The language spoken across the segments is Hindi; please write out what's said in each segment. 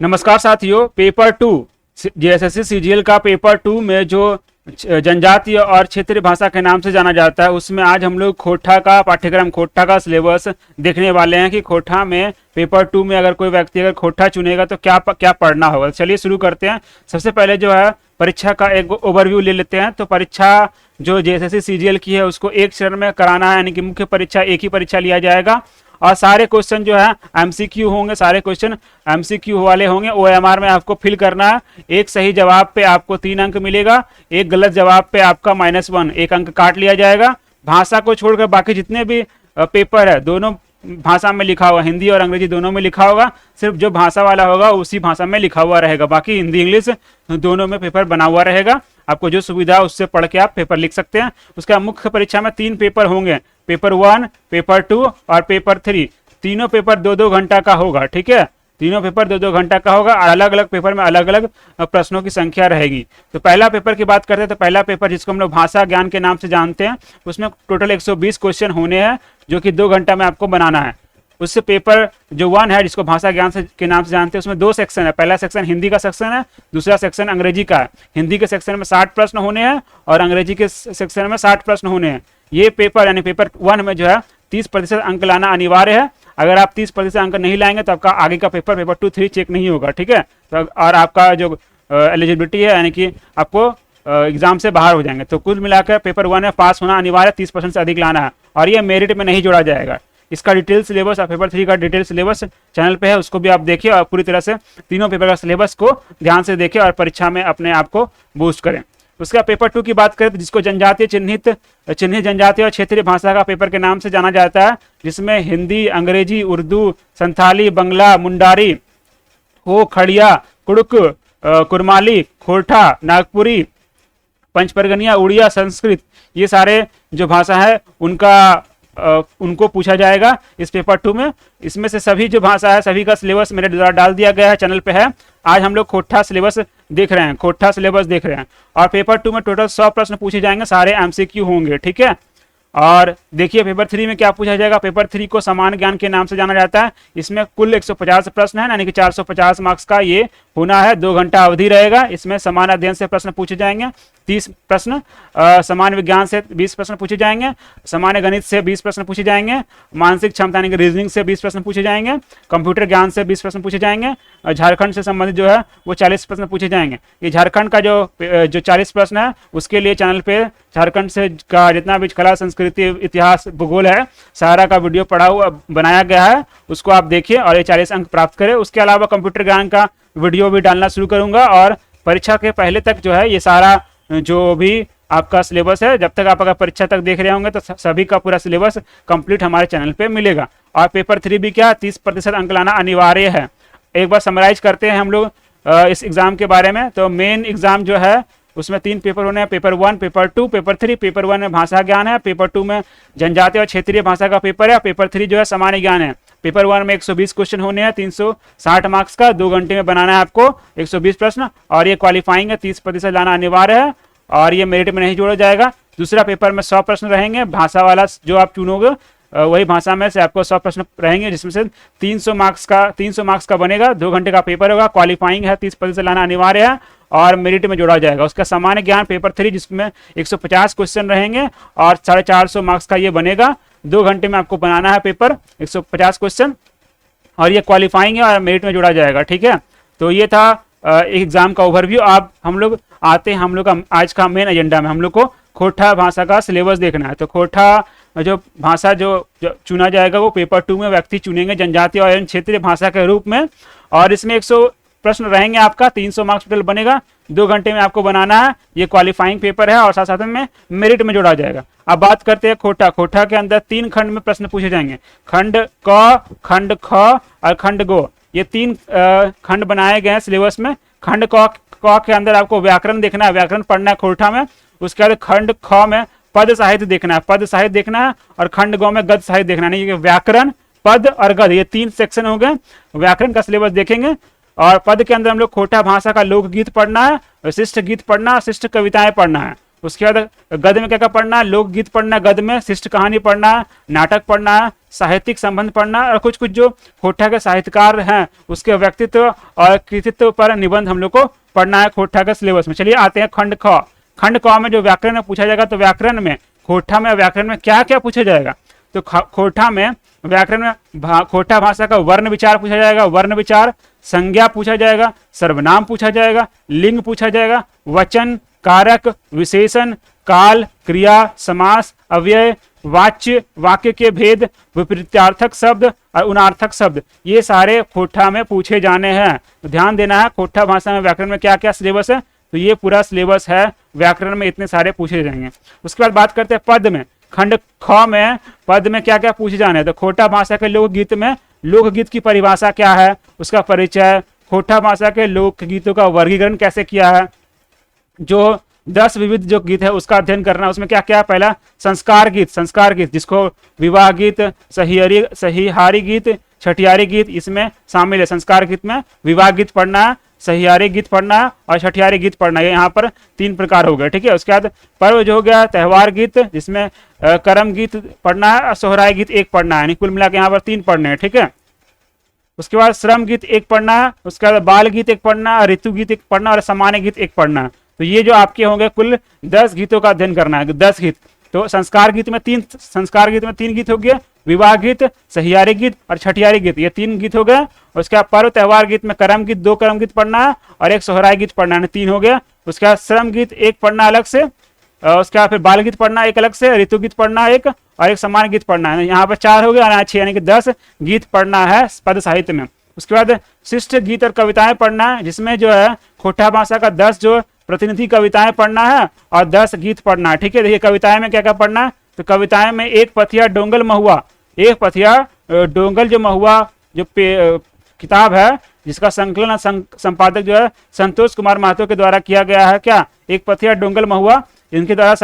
नमस्कार साथियों, पेपर टू जेएसएससी सीजीएल का पेपर टू में जो जनजातीय और क्षेत्रीय भाषा के नाम से जाना जाता है, उसमें आज हम लोग खोटा का पाठ्यक्रम, खोटा का सिलेबस देखने वाले हैं कि खोटा में पेपर टू में अगर कोई व्यक्ति अगर खोटा चुनेगा तो क्या क्या पढ़ना होगा। चलिए शुरू करते हैं। सबसे पहले जो है परीक्षा का एक ओवरव्यू ले लेते हैं। तो परीक्षा जो जेएसएससी सीजीएल की है उसको एक चरण में कराना है, यानी कि मुख्य परीक्षा एक ही परीक्षा लिया जाएगा और सारे क्वेश्चन जो है एमसीक्यू होंगे, सारे क्वेश्चन एमसीक्यू वाले होंगे। ओएमआर में आपको फिल करना है। एक सही जवाब पे आपको 3 अंक मिलेगा, एक गलत जवाब पे आपका -1 1 अंक काट लिया जाएगा। भाषा को छोड़कर बाकी जितने भी पेपर है दोनों भाषा में लिखा हुआ, हिंदी और अंग्रेजी दोनों में लिखा होगा। सिर्फ जो भाषा वाला होगा उसी भाषा में लिखा हुआ रहेगा, बाकी हिंदी इंग्लिश दोनों में पेपर बना हुआ रहेगा। आपको जो सुविधा है उससे पढ़ के आप पेपर लिख सकते हैं। उसका मुख्य परीक्षा में 3 पेपर होंगे, पेपर 1, पेपर 2 और पेपर 3। तीनों पेपर 2-2 घंटा का होगा, ठीक है। तीनों पेपर 2-2 घंटा का होगा और अलग अलग पेपर में अलग अलग प्रश्नों की संख्या रहेगी। तो पहला पेपर की बात करते हैं तो पहला पेपर जिसको हम लोग भाषा ज्ञान के नाम से जानते हैं, उसमें टोटल 120 क्वेश्चन होने हैं जो कि 2 घंटा में आपको बनाना है। उससे पेपर जो 1 है जिसको भाषा ज्ञान के नाम से जानते हैं, उसमें 2 सेक्शन है। पहला सेक्शन हिंदी का सेक्शन है, दूसरा सेक्शन अंग्रेजी का है। हिंदी के सेक्शन में 60 प्रश्न होने हैं और अंग्रेजी के सेक्शन में 60 प्रश्न होने हैं। ये पेपर यानी पेपर 1 में जो है 30% अंक लाना अनिवार्य है। अगर आप 30% अंक नहीं लाएंगे तो आपका आगे का पेपर 2, 3 चेक नहीं होगा, ठीक है। तो और आपका जो एलिजिबिलिटी है यानी कि आपको एग्जाम से बाहर हो जाएंगे। तो कुल मिलाकर पेपर 1 में पास होना अनिवार्य, 30% से अधिक लाना है और ये मेरिट में नहीं जोड़ा जाएगा। इसका डिटेल सिलेबस और पेपर 3 का डिटेल सिलेबस चैनल पे है, उसको भी आप देखिए और पूरी तरह से तीनों पेपर का सिलेबस को ध्यान से देखिए और परीक्षा में अपने आप को बूस्ट करें। उसका पेपर 2 की बात करें तो जिसको जनजातीय चिन्हित जनजातीय और क्षेत्रीय भाषा का पेपर के नाम से जाना जाता है, जिसमें हिंदी, अंग्रेजी, उर्दू, संथाली, बंगला, मुंडारी, हो, खड़िया, कुड़ुक, कुरमाली, खोरठा, नागपुरी, पंचपरगनिया, उड़िया, संस्कृत, ये सारे जो भाषा है उनको पूछा जाएगा इस पेपर 2 में। इसमें से सभी जो भाषा है सभी का सिलेबस मेरे द्वारा डाल दिया गया है, चैनल पे है। आज हम लोग खोटा सिलेबस देख रहे हैं, खोटा सिलेबस देख रहे हैं और पेपर 2 में टोटल 100 प्रश्न पूछे जाएंगे, सारे एमसीक्यू होंगे, ठीक है। और देखिए पेपर 3 में क्या पूछा जाएगा। पेपर 3 को सामान्य ज्ञान के नाम से जाना जाता है। इसमें कुल 150 प्रश्न है, यानी कि 450 मार्क्स का ये होना है। 2 घंटा अवधि रहेगा। इसमें सामान्य अध्ययन से प्रश्न पूछे जाएंगे 30 प्रश्न, सामान्य विज्ञान से 20 प्रश्न पूछे जाएंगे, सामान्य गणित से 20 प्रश्न पूछे जाएंगे, मानसिक क्षमता यानी कि रीजनिंग से 20 प्रश्न पूछे जाएंगे, कंप्यूटर ज्ञान से 20 प्रश्न पूछे जाएंगे, झारखंड से संबंधित जो है वो 40 प्रश्न पूछे जाएंगे। ये झारखंड का जो 40 प्रश्न है उसके लिए चैनल पे झारखंड से का जितना भी कला, संस्कृति, इतिहास, भूगोल है सारा का वीडियो पढ़ा हुआ बनाया गया है, उसको आप देखिए और ये 40 अंक प्राप्त करें। उसके अलावा कंप्यूटर ज्ञान का वीडियो भी डालना शुरू करूंगा और परीक्षा के पहले तक जो है ये सारा जो भी आपका सिलेबस है, जब तक आप अगर परीक्षा तक देख रहे होंगे तो सभी का पूरा सिलेबस कंप्लीट हमारे चैनल पे मिलेगा। और पेपर 3 भी क्या 30% अंक लाना अनिवार्य है। एक बार समराइज करते हैं हम लोग इस एग्जाम के बारे में। तो मेन एग्जाम जो है उसमें 3 पेपर होने हैं, पेपर 1, पेपर 2, पेपर 3। पेपर 1 में भाषा ज्ञान है, पेपर 2 में जनजातीय और क्षेत्रीय भाषा का पेपर है, पेपर 3 जो है सामान्य ज्ञान है। पेपर 1 में 120 क्वेश्चन होने हैं, 360 मार्क्स का, 2 घंटे में बनाना है आपको 120 प्रश्न और ये क्वालिफाइंग है, 30% लाना अनिवार्य है और ये मेरिट में नहीं जोड़ा जाएगा। दूसरा पेपर में 100 प्रश्न रहेंगे, भाषा वाला जो आप चुनोगे वही भाषा में से आपको 100 प्रश्न रहेंगे, जिसमें से 300 मार्क्स का बनेगा। 2 घंटे का पेपर होगा, क्वालिफाइंग है, 30% लाना अनिवार्य है और मेरिट में जोड़ा जाएगा। उसका सामान्य ज्ञान पेपर 3 जिसमें 150 क्वेश्चन रहेंगे और 450 मार्क्स का ये बनेगा। 2 घंटे में आपको बनाना है पेपर 150 क्वेश्चन और ये क्वालिफाइंग है और मेरिट में जोड़ा जाएगा, ठीक है। तो ये था एग्जाम का ओवरव्यू। अब हम लोग आते हैं हम लोग का आज का मेन एजेंडा में। हम लोग को खोटा भाषा का सिलेबस देखना है। तो खोटा जो भाषा जो चुना जाएगा वो पेपर 2 में व्यक्ति चुनेंगे जनजातीय और क्षेत्रीय भाषा के रूप में और इसमें 100 प्रश्न रहेंगे, आपका 300 मार्क्स टोटल बनेगा। 2 घंटे में आपको बनाना है। ये क्वालिफाइंग पेपर है और साथ साथ में मेरिट में जोड़ा जाएगा। अब बात करते हैं खोटा। खोटा के अंदर 3 खंड में प्रश्न पूछे जाएंगे, खंड क, खंड ख और खंड गो। ये 3 खंड बनाए गए हैं सिलेबस में। खंड क के अंदर आपको व्याकरण देखना है, व्याकरण पढ़ना है खोटा में। उसके बाद खंड ख में पद साहित्य देखना है, पद साहित्य देखना है और खंड गो में गद्य साहित्य देखना है। व्याकरण, पद और गद्य ये 3 सेक्शन हो गए। व्याकरण का सिलेबस देखेंगे और पद के अंदर हम लोग खोटा भाषा का लोकगीत पढ़ना है, शिष्ट गीत पढ़ना है, शिष्ट कविताएं पढ़ना है। उसके बाद गद्य में क्या क्या पढ़ना है, लोकगीत पढ़ना है, गद्य में शिष्ट कहानी पढ़ना है, नाटक पढ़ना है, साहित्यिक संबंध पढ़ना है, और कुछ कुछ जो खोटा के साहित्यकार हैं उसके व्यक्तित्व और कृतित्व पर निबंध हम लोग को पढ़ना है खोटा के सिलेबस में। चलिए आते हैं खंड ख। खंड क में जो व्याकरण में पूछा जाएगा, तो व्याकरण में खोटा में व्याकरण में क्या क्या पूछा जाएगा, तो खोटा में व्याकरण में खोटा भाषा का वर्ण विचार पूछा जाएगा, वर्ण विचार, संज्ञा पूछा जाएगा, सर्वनाम पूछा जाएगा, लिंग पूछा जाएगा, वचन, कारक, विशेषण, काल, क्रिया, समास, अव्यय, वाच्य, वाक्य के भेद, विपरीतार्थक शब्द और उनार्थक शब्द, ये सारे खोटा में पूछे जाने हैं। तो ध्यान देना है खोटा भाषा में व्याकरण में क्या क्या सिलेबस है, तो ये पूरा सिलेबस है, व्याकरण में इतने सारे पूछे जाएंगे। उसके बाद बात करते हैं पद में। खंड ख में पद में क्या क्या पूछे जाने हैं, तो खोटा भाषा के लोकगीत में लोकगीत की परिभाषा क्या है, उसका परिचय, खोटा भाषा के लोकगीतों का वर्गीकरण कैसे किया है, जो 10 विविध जो गीत है उसका अध्ययन करना, उसमें क्या क्या, पहला संस्कार गीत जिसको विवाह गीत, सहिहारी गीत, छठियारी गीत इसमें शामिल है। संस्कार गीत में विवाह गीत पढ़ना है, सहियारी गीत पढ़ना है और छठियारी गीत पढ़ना है, यहाँ पर 3 प्रकार हो गए, ठीक है। उसके बाद पर्व जो हो गया त्योहार गीत, जिसमें करम गीत पढ़ना है और सोहराय गीत 1 पढ़ना है, यानी कुल मिला के यहाँ पर 3 पढ़ने हैं, ठीक है। उसके बाद श्रम गीत 1 पढ़ना है, उसके बाद बाल गीत 1 पढ़ना है, ऋतु गीत 1 पढ़ना और सामान्य गीत 1 पढ़ना है। तो ये जो आपके होंगे कुल 10 गीतों का अध्ययन करना है, 10 गीत। तो संस्कार गीत में 3 गीत हो गए, विवाह गीत, सहियारी गीत और छठियारी गीत, ये 3 गीत हो गए। उसके बाद पर्व त्योहार गीत में करम गीत 2 करम गीत पढ़ना है और 1 सोहराय गीत पढ़ना है, 3 हो गया। उसके बाद श्रम गीत 1 पढ़ना अलग से, उसके बाद फिर बाल गीत पढ़ना 1 अलग से, ऋतु गीत पढ़ना 1 और 1 सामान्य गीत पढ़ना है, यहाँ पर 4 हो गया, 6 यानी कि 10 गीत पढ़ना है पद साहित्य में। उसके बाद शिष्ट गीत और कविताएं पढ़ना है, जिसमें जो है खोटा भाषा का 10 जो प्रतिनिधि कविताएं पढ़ना है और 10 गीत पढ़ना है, ठीक है। देखिए कविताएं में क्या क्या पढ़ना है, तो कविताएं में 1 पथिया डोंगल महुआ, 1 पथिया डोंगल जो महुआ जो किताब है जिसका संकलन संपादक जो है संतोष कुमार महतो के द्वारा किया गया है, क्या 1 पथिया डोंगल महुआ इनके द्वारा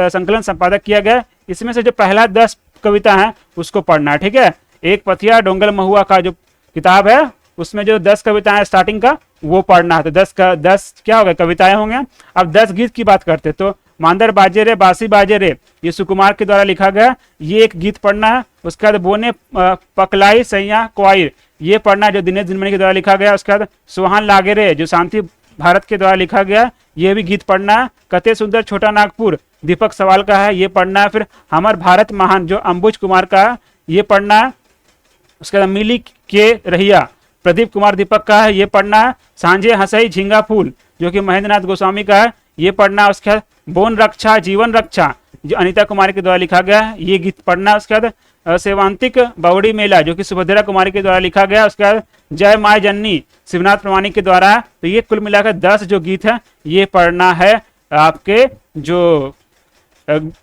संकलन संपादक किया गया। इसमें से जो पहला 10 कविता है उसको पढ़ना है, ठीक है। 1 पथिया डोंगल महुआ का जो किताब है उसमें जो 10 कविताएं स्टार्टिंग का वो पढ़ना है, तो 10 क्या हो गए कविताएं होंगे। अब 10 गीत की बात करते तो मांदर बाजे रे बासी बाजे रे, ये सुकुमार के द्वारा लिखा गया, ये 1 गीत पढ़ना है। उसके बाद बोने पकलाई सैया क्वाइर, ये पढ़ना है जो दिनेश दिनमणि के द्वारा लिखा गया। उसके बाद सुहान लागे रे जो शांति भारत के द्वारा लिखा गया, ये भी गीत पढ़ना है। कते सुंदर छोटा नागपुर दीपक सवाल का है, ये पढ़ना है। फिर हमर भारत महान जो अंबुज कुमार का है, ये पढ़ना है। उसके बाद मिली के रहिया प्रदीप कुमार दीपक का है, ये पढ़ना है। सांझे हंसई झिंगा फूल जो कि महेंद्रनाथ गोस्वामी का है, ये पढ़ना है। उसके बाद बोन रक्षा जीवन रक्षा जो अनीता कुमारी के द्वारा लिखा गया है, ये गीत पढ़ना है। उसके बाद सेवांतिक बावड़ी मेला जो कि सुभद्रा कुमारी के द्वारा लिखा गया। उसके बाद जय माय जननी शिवनाथ प्रमाणिक के द्वारा। तो ये कुल मिलाकर 10 जो गीत है ये पढ़ना है आपके जो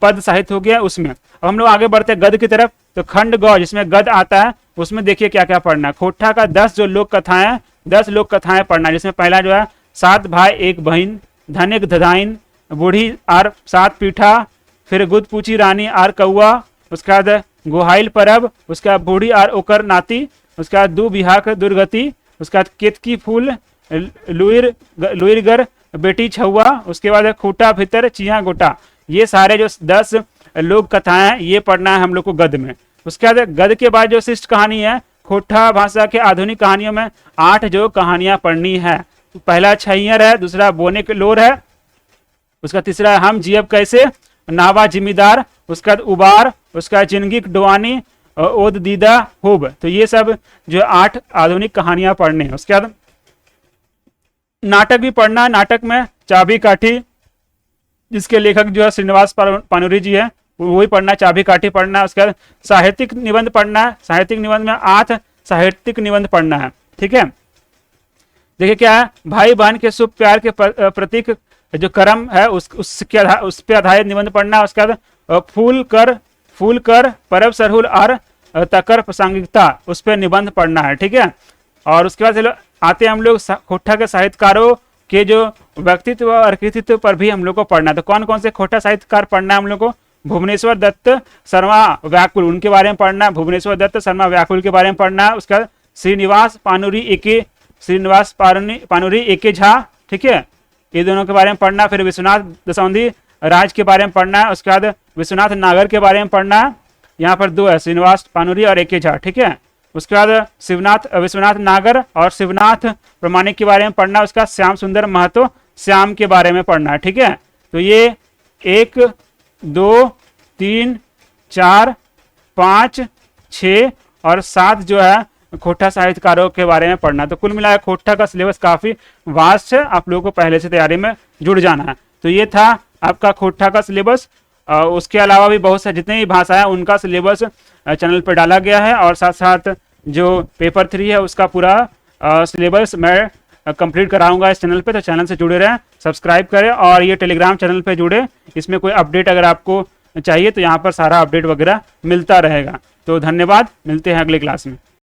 पद साहित्य हो गया उसमें। अब हम लोग आगे बढ़ते हैं गद्य की तरफ। तो खंड गौ जिसमें गद्य आता है उसमें देखिए क्या क्या पढ़ना है। खोटा का 10 जो लोक कथाएं 10 लोक कथाएं पढ़ना है, जिसमें पहला जो है 7 भाई 1 बहन, धनिक धधाइन, बूढ़ी आर 7 पीठा, फिर गुद पूछी रानी आर कौआ, उसके बाद गोहाइल परब, उसके बाद बूढ़ी आर ओकर नाती, उसके बाद दू बिहाक दुर्गति, उसके बाद केतकी फूल लुइरगर बेटी छुआ, उसके बाद खूटा भीतर चिया गोटा। ये सारे जो 10 लोक कथाएं ये पढ़ना है हम लोग को गद्य में। उसके बाद गद्य के बाद जो शिष्ट कहानी है, खोटा भाषा के आधुनिक कहानियों में 8 जो कहानियां पढ़नी है। पहला छैयर है, दूसरा बोने के लोर है, उसका तीसरा है हम जियब कैसे, नावा जिम्मेदार, उसका उबार, उसका जिंदगी डुआनी, ओद दीदा हुब। तो ये सब जो 8 आधुनिक कहानियां पढ़ने हैं। उसके बाद नाटक भी पढ़ना है। नाटक में चाबी काठी जिसके लेखक जो है श्रीनिवास पानुरी जी है, वही पढ़ना है, चाबी काठी पढ़ना है। उसके बाद साहित्यिक निबंध पढ़ना है। साहित्यिक निबंध में 8 साहित्यिक निबंध पढ़ना है, ठीक है। देखिए क्या है, भाई बहन के शुभ प्यार के प्रतीक जो कर्म है उस पे आधारित निबंध पढ़ना है। उसके बाद फूल कर परब सरहुल और तकर प्रासंगिकता उस पर निबंध पढ़ना है, ठीक है। और उसके बाद चलो आते हैं हम लोग खोटा के साहित्यकारों के जो व्यक्तित्व और कृतित्व पर भी हम लोग को पढ़ना है। तो कौन कौन से खोटा साहित्यकार पढ़ना है हम लोग को, भुवनेश्वर दत्त शर्मा व्याकुल उनके बारे में पढ़ना है। भुवनेश्वर दत्त शर्मा व्याकुल के बारे में पढ़ना है। उसके बाद श्रीनिवास पानुरी एके झा, ठीक है, ये दोनों के बारे में पढ़ना। फिर विश्वनाथ दसौंधी राज के बारे में पढ़ना है। उसके बाद विश्वनाथ नागर के बारे में पढ़ना है, यहाँ पर दो है, श्रीनिवास पानुरी और ए.के. झा, ठीक है। उसके बाद विश्वनाथ नागर और शिवनाथ प्रमाणिक के बारे में पढ़ना है। उसका श्याम सुंदर महतो श्याम के बारे में पढ़ना है, ठीक है। तो ये 1 2 3 4 5 6 और 7 जो है खोटा साहित्यकारों के बारे में पढ़ना है। तो कुल मिलाकर खोटा का सिलेबस काफी वास्ट है, आप लोगों को पहले से तैयारी में जुड़ जाना है। तो ये था आपका खोटा का सिलेबस। उसके अलावा भी बहुत सारे जितने भी भाषा है उनका सिलेबस चैनल पर डाला गया है, और साथ साथ जो पेपर 3 है उसका पूरा सिलेबस मैं कंप्लीट कराऊंगा इस चैनल पे। तो चैनल से जुड़े रहें, सब्सक्राइब करें और ये टेलीग्राम चैनल पे जुड़े। इसमें कोई अपडेट अगर आपको चाहिए तो यहाँ पर सारा अपडेट वगैरह मिलता रहेगा। तो धन्यवाद, मिलते हैं अगले क्लास में।